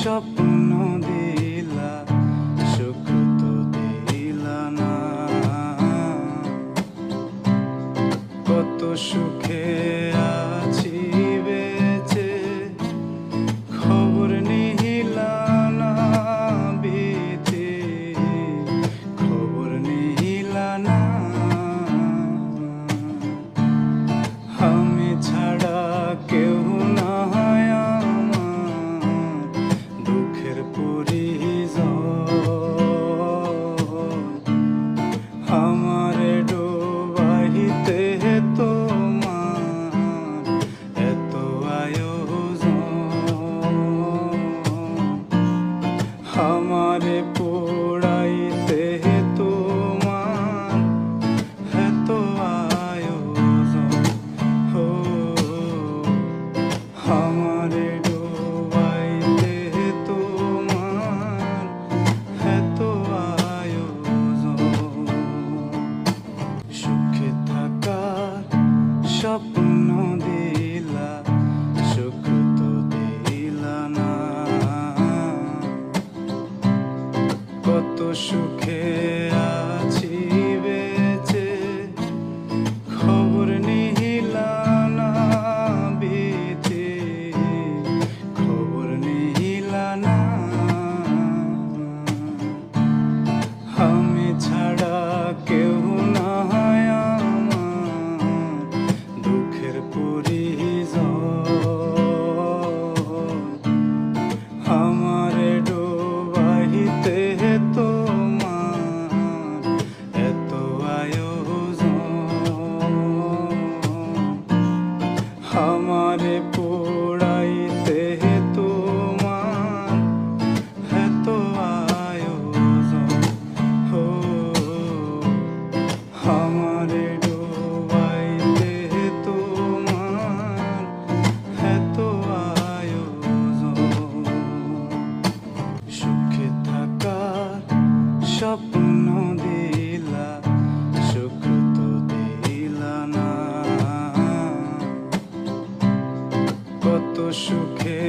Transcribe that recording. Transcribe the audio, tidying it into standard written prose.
স্বপ্ন দিলা, সুখ তো দিলা না। কত সুখে আছি বেঁচে, খবর নিহিলা না বেঁচে, খবর নিহিলা না। আমি ছাড়া কেউ নাই আমার, দুঃখের পরিজন। আমারে ডোবাইতে তোমার এত আয়োজন, আমারে পোড়াইতে তোমার এত আয়োজন। ও আমারে ডোবাইতে তোমার এত আয়োজন। সুখে থাকার স্বপ্ন দিলা, সুখ তো দিলা না। কত সুখে আছি বেঁচে, খবর নিহিলা না বেঁচে, খবর নিহিলা না। আমি ছাড়া কেউ নাই আমার, দুঃখের পরিজন। আমারে ডোবাইতে তোমার এত আয়োজন, আমারে পোড়াইতে তোমার এত আয়োজন। ও আমারে ডোবাইতে তোমার এত আয়োজন। সুখে থাকার স্বপ্ন দিলা, সুখ তো দিলা না। কত সুখে